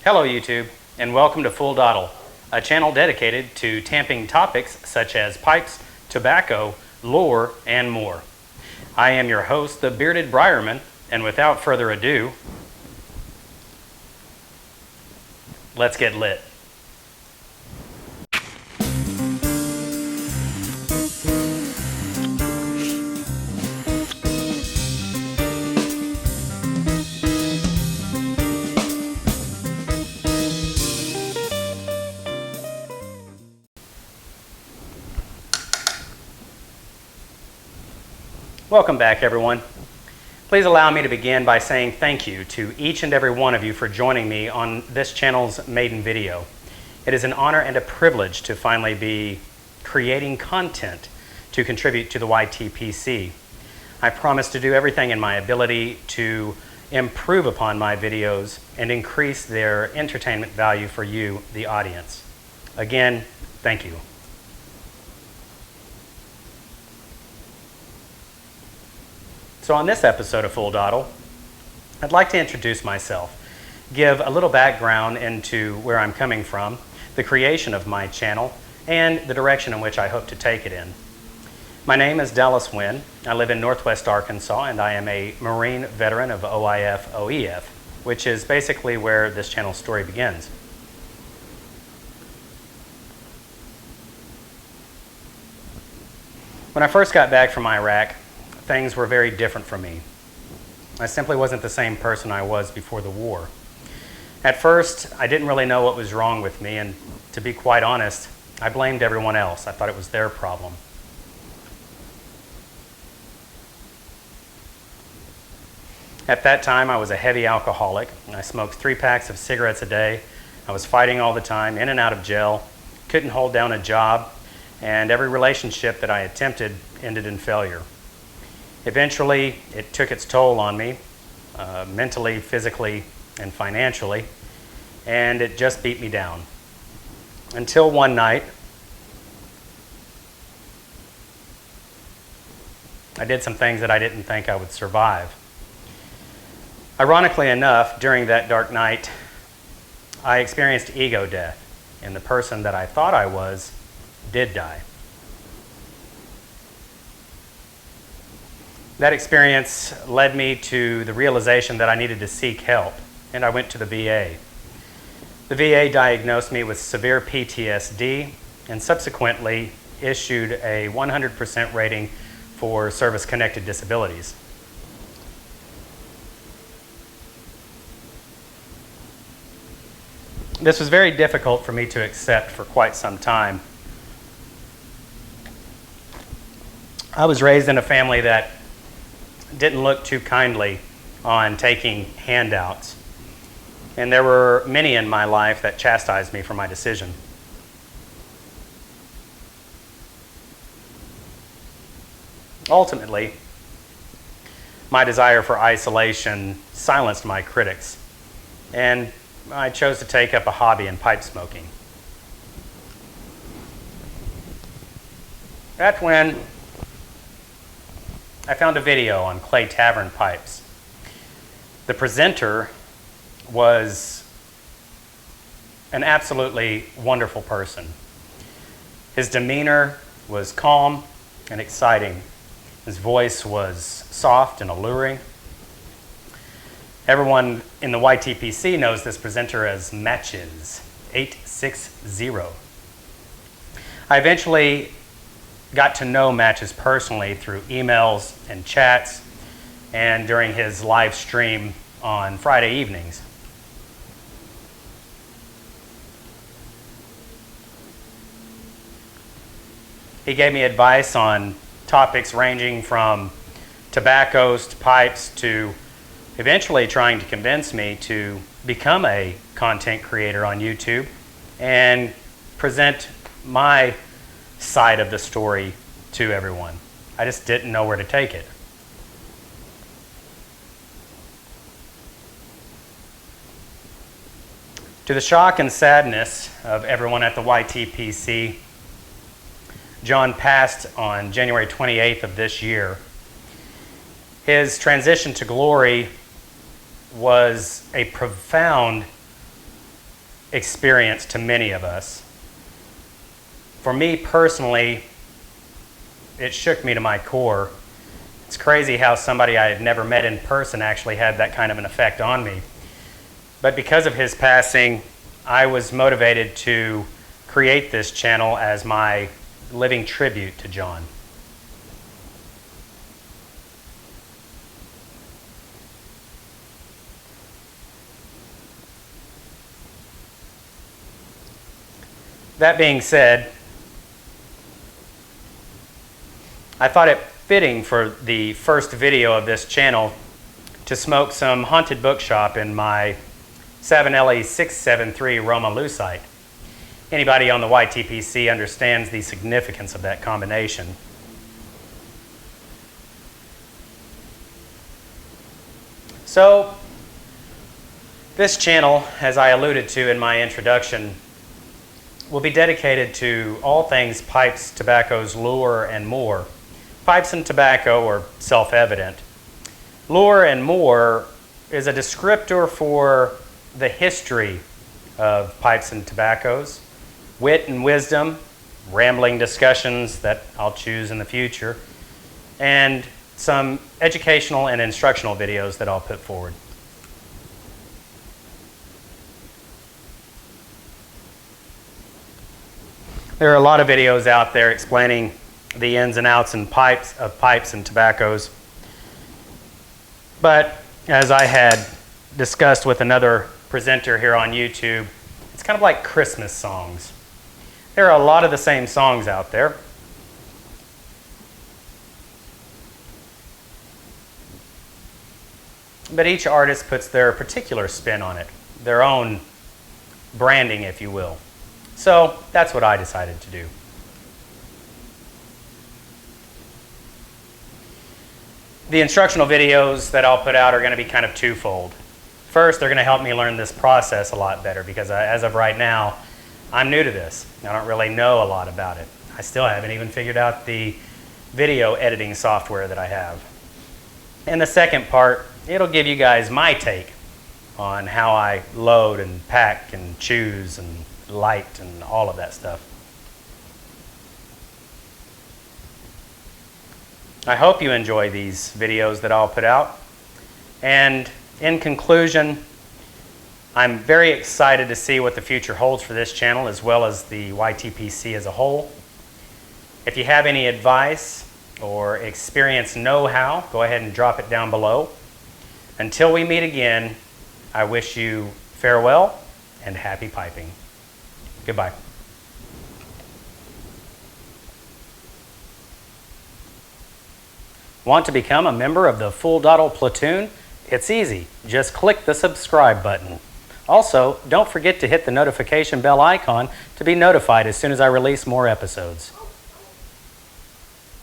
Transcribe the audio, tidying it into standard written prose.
Hello YouTube, and welcome to Full Dawdle, a channel dedicated to tamping topics such as pipes, tobacco, lore, and more. I am your host, the Bearded Briarman, and without further ado, let's get lit. Welcome back, everyone. Please allow me to begin by saying thank you to each and every one of you for joining me on this channel's Maiden video. It is an honor and a privilege to finally be creating content to contribute to the YTPC. I promise to do everything in my ability to improve upon my videos and increase their entertainment value for you, the audience. Again, thank you. So on this episode of Full Dawdle, I'd like to introduce myself, give a little background into where I'm coming from, the creation of my channel, and the direction in which I hope to take it in. My name is Dallas Wynn. I live in Northwest Arkansas, and I am a Marine veteran of OIF-OEF, which is basically where this channel's story begins. When I first got back from Iraq, things were very different for me. I simply wasn't the same person I was before the war. At first, I didn't really know what was wrong with me, and to be quite honest, I blamed everyone else. I thought it was their problem. At that time, I was a heavy alcoholic, and I smoked 3 packs of cigarettes a day. I was fighting all the time, in and out of jail, couldn't hold down a job, and every relationship that I attempted ended in failure. Eventually, it took its toll on me, mentally, physically, and financially, and it just beat me down. Until one night, I did some things that I didn't think I would survive. Ironically enough, during that dark night, I experienced ego death, and the person that I thought I was did die. That experience led me to the realization that I needed to seek help, and I went to the VA. The VA diagnosed me with severe PTSD and subsequently issued a 100% rating for service-connected disabilities. This was very difficult for me to accept for quite some time. I was raised in a family that didn't look too kindly on taking handouts. And there were many in my life that chastised me for my decision. Ultimately, my desire for isolation silenced my critics, and I chose to take up a hobby in pipe smoking. That's when I found a video on clay tavern pipes. The presenter was an absolutely wonderful person. His demeanor was calm and exciting. His voice was soft and alluring. Everyone in the YTPC knows this presenter as Matches 860. I eventually got to know Matches personally through emails and chats and during his live stream on Friday evenings. He gave me advice on topics ranging from tobaccos to pipes to eventually trying to convince me to become a content creator on YouTube and present my side of the story to everyone. I just didn't know where to take it. To the shock and sadness of everyone at the YTPC, John passed on January 28th of this year. His transition to glory was a profound experience to many of us. For me personally, it shook me to my core. It's crazy how somebody I had never met in person actually had that kind of an effect on me. But because of his passing, I was motivated to create this channel as my living tribute to John. That being said, I thought it fitting for the first video of this channel to smoke some Haunted Bookshop in my 7LE673 Roma Lucite. Anybody on the YTPC understands the significance of that combination. So, this channel, as I alluded to in my introduction, will be dedicated to all things pipes, tobaccos, lure, and more. Pipes and tobacco are self-evident. Lure and more is a descriptor for the history of pipes and tobaccos, wit and wisdom, rambling discussions that I'll choose in the future, and some educational and instructional videos that I'll put forward. There are a lot of videos out there explaining the ins and outs and pipes and tobaccos. But as I had discussed with another presenter here on YouTube, it's kind of like Christmas songs. There are a lot of the same songs out there. But each artist puts their particular spin on it, their own branding, if you will. So that's what I decided to do. The instructional videos that I'll put out are going to be kind of twofold. First, they're going to help me learn this process a lot better because as of right now, I'm new to this. I don't really know a lot about it. I still haven't even figured out the video editing software that I have. And the second part, it'll give you guys my take on how I load and pack and choose and light and all of that stuff. I hope you enjoy these videos that I'll put out. And in conclusion, I'm very excited to see what the future holds for this channel as well as the YTPC as a whole. If you have any advice or experience know-how, go ahead and drop it down below. Until we meet again, I wish you farewell and happy piping. Goodbye. Want to become a member of the Full Dottle Platoon? It's easy. Just click the subscribe button. Also, don't forget to hit the notification bell icon to be notified as soon as I release more episodes.